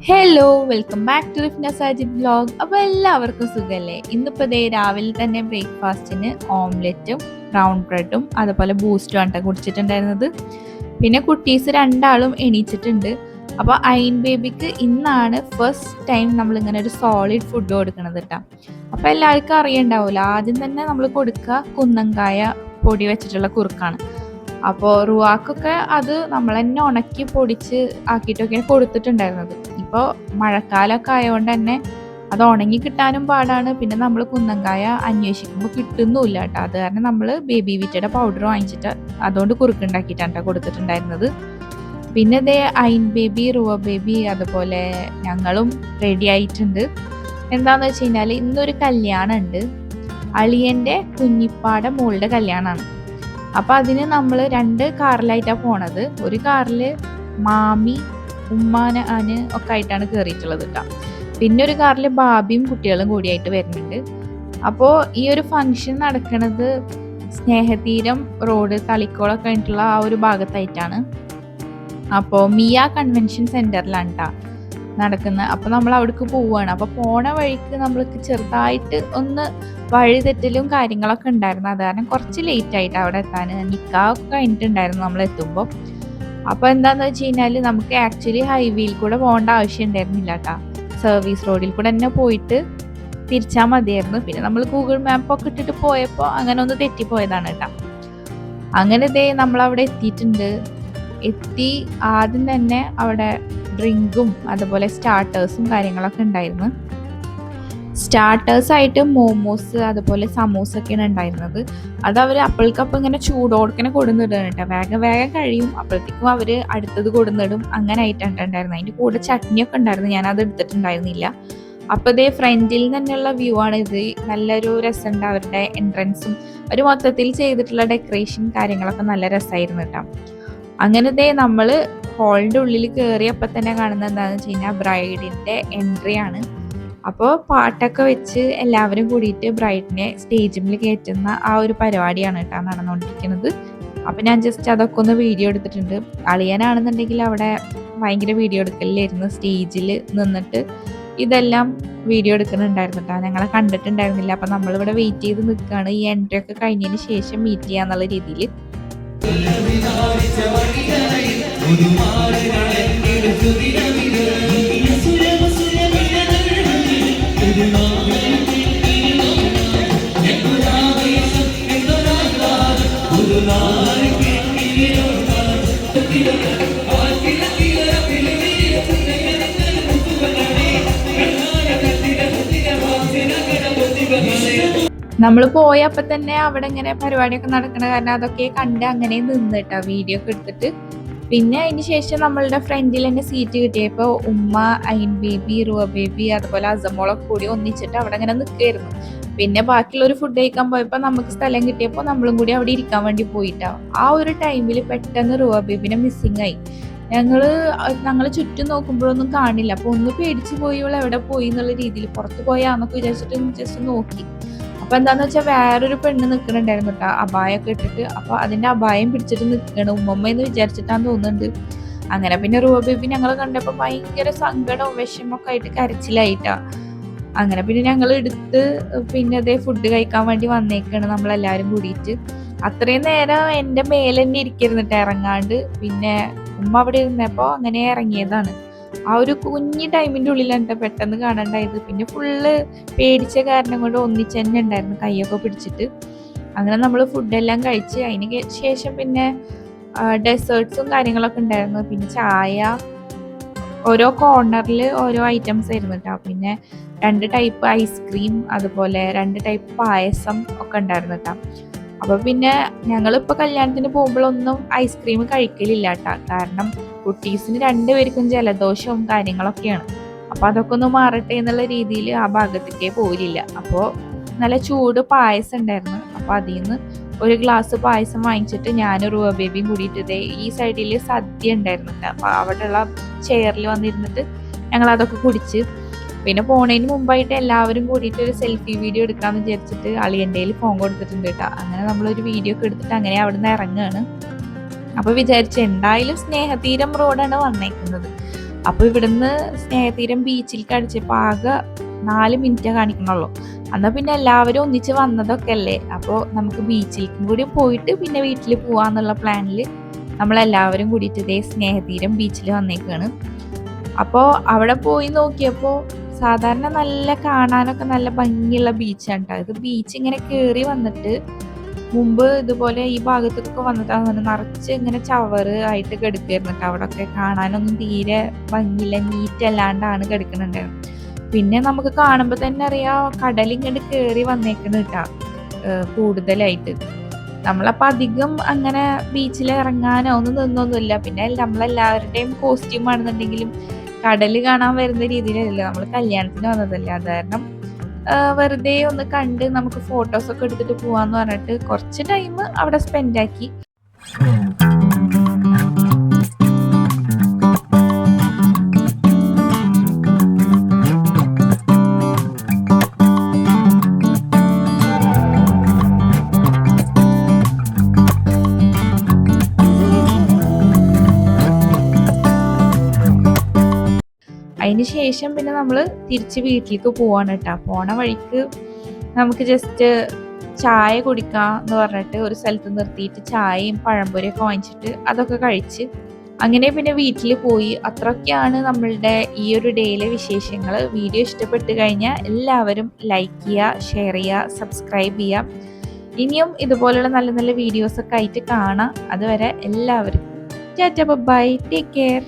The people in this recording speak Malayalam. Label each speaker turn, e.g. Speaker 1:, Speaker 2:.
Speaker 1: Hello, welcome back to Rifna Sajid vlog. അപ്പോൾ എല്ലാവർക്കും സുഖമല്ലേ? ഇന്നിപ്പോൾ ദേ രാവിലെ തന്നെ ബ്രേക്ക്ഫാസ്റ്റിന് ഓംലെറ്റും ബ്രൗൺ ബ്രെഡും അതുപോലെ ബൂസ്റ്റും ആണ് കുടിച്ചിട്ടുണ്ടായിരുന്നത്. പിന്നെ കുട്ടീസ് രണ്ടാളും എണീച്ചിട്ടുണ്ട്. അപ്പോൾ അയിൻ ബേബിക്ക് ഇന്നാണ് ഫസ്റ്റ് ടൈം നമ്മളിങ്ങനെ ഒരു സോളിഡ് ഫുഡ് കൊടുക്കണത് കേട്ടോ. അപ്പോൾ എല്ലാവർക്കും അറിയണ്ടാവില്ല, ആദ്യം തന്നെ നമ്മൾ കൊടുക്കുക കുന്നങ്കായ പൊടി വെച്ചിട്ടുള്ള കുറുക്കാണ്. അപ്പോൾ റുവാക്കൊക്കെ അത് നമ്മൾ തന്നെ ഉണക്കി പൊടിച്ച് ആക്കിയിട്ടൊക്കെയാണ് കൊടുത്തിട്ടുണ്ടായിരുന്നത്. ഇപ്പോൾ മഴക്കാലമൊക്കെ ആയതുകൊണ്ട് തന്നെ അത് ഉണങ്ങി കിട്ടാനും പാടാണ്. പിന്നെ നമ്മൾ കുന്നങ്കായ അന്വേഷിക്കുമ്പോൾ കിട്ടുന്നുമില്ല കേട്ടോ. അത് കാരണം നമ്മൾ ബേബി വീറ്റയുടെ പൗഡർ വാങ്ങിച്ചിട്ട് അതുകൊണ്ട് കുറുക്കുണ്ടാക്കിയിട്ടാണ് കൊടുത്തിട്ടുണ്ടായിരുന്നത്. പിന്നെ ഇതേ അയിൻ ബേബി, റുവ ബേബി അതുപോലെ ഞങ്ങളും റെഡി ആയിട്ടുണ്ട്. എന്താണെന്ന് വെച്ച് കഴിഞ്ഞാൽ ഇന്നൊരു കല്യാണം ഉണ്ട്. അളിയൻ്റെ കുഞ്ഞിപ്പാടെ മോളുടെ കല്യാണമാണ്. അപ്പം അതിന് നമ്മൾ 2 കാറിലായിട്ടാണ് പോണത്. ഒരു കാറിൽ മാമി ഉമ്മാന് ഒക്കെ ആയിട്ടാണ് കയറിയിട്ടുള്ളത് കേട്ടോ. പിന്നെ ഒരു കാറിൽ ബാബിയും കുട്ടികളും കൂടിയായിട്ട് വരുന്നുണ്ട്. അപ്പോൾ ഈ ഒരു ഫംഗ്ഷൻ നടക്കുന്നത് സ്നേഹതീരം റോഡ് തളിക്കോളൊക്കെ ആയിട്ടുള്ള ആ ഒരു ഭാഗത്തായിട്ടാണ്. അപ്പോൾ മിയ കൺവെൻഷൻ സെൻറ്ററിലാണ് കേട്ടോ നടക്കുന്നത്. അപ്പോൾ നമ്മൾ അവിടേക്ക് പോവുകയാണ്. അപ്പോൾ പോണ വഴിക്ക് നമ്മൾക്ക് ചെറുതായിട്ട് ഒന്ന് വഴി തെറ്റലും കാര്യങ്ങളൊക്കെ ഉണ്ടായിരുന്നു. അത് കാരണം കുറച്ച് ലേറ്റ് ആയിട്ട് അവിടെ എത്താൻ, നിക്കാഹൊക്കെ കഴിഞ്ഞിട്ടുണ്ടായിരുന്നു നമ്മൾ എത്തുമ്പോൾ. അപ്പോൾ എന്താണെന്ന് വെച്ച് കഴിഞ്ഞാൽ നമുക്ക് ആക്ച്വലി ഹൈവേയിൽ കൂടെ പോകേണ്ട ആവശ്യം ഉണ്ടായിരുന്നില്ല കേട്ടോ. സർവീസ് റോഡിൽ കൂടെ തന്നെ പോയിട്ട് തിരിച്ചാൽ മതിയായിരുന്നു. പിന്നെ നമ്മൾ ഗൂഗിൾ മാപ്പൊക്കെ ഇട്ടിട്ട് പോയപ്പോൾ അങ്ങനെ ഒന്ന് തെറ്റിപ്പോയതാണ് കേട്ടോ. അങ്ങനെ ഇതേ നമ്മളവിടെ എത്തിയിട്ടുണ്ട്. ആദ്യം തന്നെ അവിടെ ഡ്രിങ്കും അതുപോലെ സ്റ്റാർട്ടേഴ്സും കാര്യങ്ങളൊക്കെ ഉണ്ടായിരുന്നു. സ്റ്റാർട്ടേഴ്സായിട്ട് മോമോസ് അതുപോലെ സമൂസൊക്കെയാണ് ഉണ്ടായിരുന്നത്. അത് അവർ അപ്പോഴേക്കപ്പം ഇങ്ങനെ ചൂടോടുക്കനെ കൊടുന്നിടുകയാണ് കേട്ടോ. വേഗം കഴിയും. അപ്പോഴത്തേക്കും അവർ അടുത്തത് കൊടുന്നിടും. അങ്ങനെ ആയിട്ടാണ് ഉണ്ടായിരുന്നത്. അതിൻ്റെ കൂടെ ചട്നിയൊക്കെ ഉണ്ടായിരുന്നു. ഞാനത് എടുത്തിട്ടുണ്ടായിരുന്നില്ല. അപ്പോൾ ഇതേ ഫ്രണ്ടിൽ തന്നെയുള്ള വ്യൂ ആണ് ഇത്. നല്ലൊരു രസമുണ്ട്. അവരുടെ എൻട്രൻസും ഒരു മൊത്തത്തിൽ ചെയ്തിട്ടുള്ള ഡെക്കറേഷൻ കാര്യങ്ങളൊക്കെ നല്ല രസമായിരുന്നു കേട്ടോ. അങ്ങനത്തെ നമ്മൾ ഹോളിൻ്റെ ഉള്ളിൽ കയറിയപ്പോൾ തന്നെ കാണുന്നത് എന്താണെന്ന് വെച്ച് കഴിഞ്ഞാൽ ബ്രൈഡിൻ്റെ എൻട്രി ആണ്. അപ്പോൾ പാട്ടൊക്കെ വെച്ച് എല്ലാവരും കൂടിയിട്ട് ബ്രൈഡിനെ സ്റ്റേജിൽ കയറ്റുന്ന ആ ഒരു പരിപാടിയാണ് കേട്ടോ നടന്നുകൊണ്ടിരിക്കുന്നത്. അപ്പോൾ ഞാൻ ജസ്റ്റ് അതൊക്കെ ഒന്ന് വീഡിയോ എടുത്തിട്ടുണ്ട്. അളിയനാണെന്നുണ്ടെങ്കിൽ അവിടെ ഭയങ്കര വീഡിയോ എടുക്കലായിരുന്നു. സ്റ്റേജിൽ നിന്നിട്ട് ഇതെല്ലാം വീഡിയോ എടുക്കുന്നുണ്ടായിരുന്നു കേട്ടോ. ഞങ്ങളെ കണ്ടിട്ടുണ്ടായിരുന്നില്ല. അപ്പോൾ നമ്മളിവിടെ വെയിറ്റ് ചെയ്ത് നിൽക്കുകയാണ് ഈ എൻട്രി ഒക്കെ കഴിഞ്ഞതിന് ശേഷം മീറ്റ് ചെയ്യാന്നുള്ള രീതിയിൽ. നമ്മൾ പോയപ്പോൾ തന്നെ അവിടെ ഇങ്ങനെ പരിപാടിയൊക്കെ നടക്കണ കാരണം അതൊക്കെ കണ്ട് അങ്ങനെ നിന്നിട്ടാ വീഡിയോ ഒക്കെ എടുത്തിട്ട്. പിന്നെ അതിന് ശേഷം നമ്മളുടെ ഫ്രണ്ടിൽ തന്നെ സീറ്റ് കിട്ടിയപ്പോൾ ഉമ്മ, അയിൻ ബേബി, റുവ ബേബി അതുപോലെ അസമോളൊക്കെ കൂടി ഒന്നിച്ചിട്ട് അവിടെ ഇങ്ങനെ നിൽക്കുകയായിരുന്നു. പിന്നെ ബാക്കിയുള്ളൊരു ഫുഡ് കഴിക്കാൻ പോയപ്പോൾ നമുക്ക് സ്ഥലം കിട്ടിയപ്പോൾ നമ്മളും കൂടി അവിടെ ഇരിക്കാൻ വേണ്ടി പോയിട്ടാവും. ആ ഒരു ടൈമിൽ പെട്ടെന്ന് റുവ ബേബിനെ മിസ്സിങ് ആയി. ഞങ്ങൾ ചുറ്റും നോക്കുമ്പോഴൊന്നും കാണില്ല. അപ്പോൾ ഒന്ന് പേടിച്ച് പോയി, ഇവൾ എവിടെ പോയി എന്നുള്ള രീതിയിൽ പുറത്ത് പോയാന്നൊക്കെ വിചാരിച്ചിട്ട് ജസ്റ്റ് നോക്കി. അപ്പോൾ എന്താണെന്ന് വെച്ചാൽ വേറൊരു പെണ്ണ് നിൽക്കുന്നുണ്ടായിരുന്നു കേട്ടോ, അബായൊക്കെ ഇട്ടിട്ട്. അപ്പോൾ അതിൻ്റെ അബായം പിടിച്ചിട്ട് നിൽക്കണം ഉമ്മമ്മ എന്ന് വിചാരിച്ചിട്ടാന്ന് തോന്നുന്നുണ്ട്. അങ്ങനെ പിന്നെ റുവ ബേബി ഞങ്ങൾ കണ്ടപ്പോൾ ഭയങ്കര സങ്കടവും വിഷമൊക്കെ ആയിട്ട് കരച്ചിലായിട്ടാ. അങ്ങനെ പിന്നെ ഞങ്ങൾ എടുത്ത് പിന്നെ അതേ ഫുഡ് കഴിക്കാൻ വേണ്ടി വന്നേക്കാണ് നമ്മളെല്ലാവരും കൂടിയിട്ട്. അത്രയും നേരം എൻ്റെ മേലെ തന്നെ ഇരിക്കരുന്നിട്ട് ഇറങ്ങാണ്ട്. പിന്നെ ഉമ്മ അവിടെ ഇരുന്നപ്പോൾ അങ്ങനെ ഇറങ്ങിയതാണ്. ആ ഒരു കുഞ്ഞി ടൈമിൻ്റെ ഉള്ളിലാണ് പെട്ടെന്ന് കാണണ്ടായത്. പിന്നെ ഫുള്ള് പേടിച്ച കാരണം കൊണ്ട് ഒന്നിച്ച് തന്നെ ഉണ്ടായിരുന്നു കൈയൊക്കെ പിടിച്ചിട്ട്. അങ്ങനെ നമ്മൾ ഫുഡെല്ലാം കഴിച്ച് അതിന് ശേഷം പിന്നെ ഡെസേർട്ട്സും കാര്യങ്ങളൊക്കെ ഉണ്ടായിരുന്നു. പിന്നെ ചായ, ഓരോ കോർണറിൽ ഓരോ ഐറ്റംസ് ആയിരുന്നു കേട്ടോ. പിന്നെ 2 ടൈപ്പ് ഐസ്ക്രീം അതുപോലെ 2 ടൈപ്പ് പായസം ഒക്കെ ഉണ്ടായിരുന്നു കേട്ടോ. അപ്പോൾ പിന്നെ ഞങ്ങളിപ്പോൾ കല്യാണത്തിന് പോകുമ്പോഴൊന്നും ഐസ്ക്രീം കഴിക്കലില്ല കേട്ടോ. കാരണം കുട്ടീസിന് 2 പേർക്കും ജലദോഷവും കാര്യങ്ങളൊക്കെയാണ്. അപ്പോൾ അതൊക്കെ ഒന്ന് മാറട്ടെ എന്നുള്ള രീതിയിൽ ആ ഭാഗത്തേക്കേ പോയില്ല. അപ്പോൾ നല്ല ചൂട് പായസം ഉണ്ടായിരുന്നു. അപ്പോൾ അതിൽ നിന്ന് ഒരു ഗ്ലാസ് പായസം വാങ്ങിച്ചിട്ട് ഞാനും റുവ ബേബിയും കൂടിയിട്ട് ഇതേ ഈ സൈഡിൽ സദ്യ ഉണ്ടായിരുന്നു. അപ്പോൾ അവിടെയുള്ള ചെയറിൽ വന്നിരുന്നിട്ട് ഞങ്ങൾ അതൊക്കെ കുടിച്ച് പിന്നെ പോണതിന് മുമ്പായിട്ട് എല്ലാവരും കൂടിയിട്ട് ഒരു സെൽഫി വീഡിയോ എടുക്കാമെന്ന് വിചാരിച്ചിട്ട് അളിയൻ്റെ ഫോൺ കൊടുത്തിട്ടുണ്ട് കേട്ടോ. അങ്ങനെ നമ്മളൊരു വീഡിയോ ഒക്കെ എടുത്തിട്ട് അങ്ങനെ അവിടെ നിന്ന് ഇറങ്ങുകയാണ്. അപ്പോൾ വിചാരിച്ചു എന്തായാലും സ്നേഹതീരം റോഡാണ് വന്നേക്കുന്നത്. അപ്പോൾ ഇവിടുന്ന് സ്നേഹതീരം ബീച്ചിലേക്ക് അടിച്ചപ്പോൾ ആകെ 4 മിനിറ്റേ കാണിക്കണുള്ളൂ. എന്നാൽ പിന്നെ എല്ലാവരും ഒന്നിച്ച് വന്നതൊക്കെ അല്ലേ, അപ്പോൾ നമുക്ക് ബീച്ചിലേക്കും കൂടി പോയിട്ട് പിന്നെ വീട്ടിൽ പോവാന്നുള്ള പ്ലാനിൽ നമ്മളെല്ലാവരും കൂടിയിട്ട് ഇതേ സ്നേഹതീരം ബീച്ചിൽ വന്നേക്കാണ്. അപ്പോൾ അവിടെ പോയി നോക്കിയപ്പോൾ സാധാരണ നല്ല കാണാനൊക്കെ നല്ല ഭംഗിയുള്ള ബീച്ചാണ് ട്ടോ. ഇത് ബീച്ച് ഇങ്ങനെ കയറി വന്നിട്ട് മുമ്പ് ഇതുപോലെ ഈ ഭാഗത്തൊക്കെ വന്നിട്ട് നിറച്ച് ഇങ്ങനെ ചവറ് ആയിട്ട് കിടക്കുമായിരുന്നു ട്ടോ. അവിടെയൊക്കെ കാണാനൊന്നും തീരെ ഭംഗിയില്ല, നീറ്റ് അല്ലാണ്ടാണ് കിടക്കുന്നുണ്ടായിരുന്നു. പിന്നെ നമുക്ക് കാണുമ്പോൾ തന്നെ അറിയാം കടലിങ്ങോട്ട് കയറി വന്നേക്കണ് കേട്ടോ കൂടുതലായിട്ട്. നമ്മളപ്പോൾ അധികം അങ്ങനെ ബീച്ചിൽ ഇറങ്ങാനോ ഒന്നും നിന്നൊന്നുമില്ല. പിന്നെ നമ്മളെല്ലാവരുടെയും കോസ്റ്റ്യൂം ആണെന്നുണ്ടെങ്കിലും കടൽ കാണാൻ വരുന്ന രീതിയിലല്ലോ, നമ്മൾ കല്യാണത്തിന് വന്നതല്ലേ. അത് കാരണം വെറുതെ ഒന്ന് കണ്ട് നമുക്ക് ഫോട്ടോസൊക്കെ എടുത്തിട്ട് പോവാന്ന് പറഞ്ഞിട്ട് കുറച്ച് ടൈം അവിടെ സ്പെൻഡ് ആക്കി. അതിന് ശേഷം പിന്നെ നമ്മൾ തിരിച്ച് വീട്ടിലേക്ക് പോവാണ് കേട്ടോ. പോണ വഴിക്ക് നമുക്ക് ജസ്റ്റ് ചായ കുടിക്കാം എന്ന് പറഞ്ഞിട്ട് ഒരു സ്ഥലത്ത് നിർത്തിയിട്ട് ചായയും പഴംപൊരിയൊക്കെ വാങ്ങിച്ചിട്ട് അതൊക്കെ കഴിച്ച് അങ്ങനെ പിന്നെ വീട്ടിൽ പോയി. അത്രയൊക്കെയാണ് നമ്മളുടെ ഈ ഒരു ഡേയിലെ വിശേഷങ്ങൾ. വീഡിയോ ഇഷ്ടപ്പെട്ട് കഴിഞ്ഞാൽ എല്ലാവരും ലൈക്ക് ചെയ്യുക, ഷെയർ ചെയ്യുക, സബ്സ്ക്രൈബ് ചെയ്യുക. ഇനിയും ഇതുപോലുള്ള നല്ല നല്ല വീഡിയോസൊക്കെ ആയിട്ട് കാണാം. അതുവരെ എല്ലാവർക്കും ടാറ്റ ബൈ, ടേക്ക് കെയർ.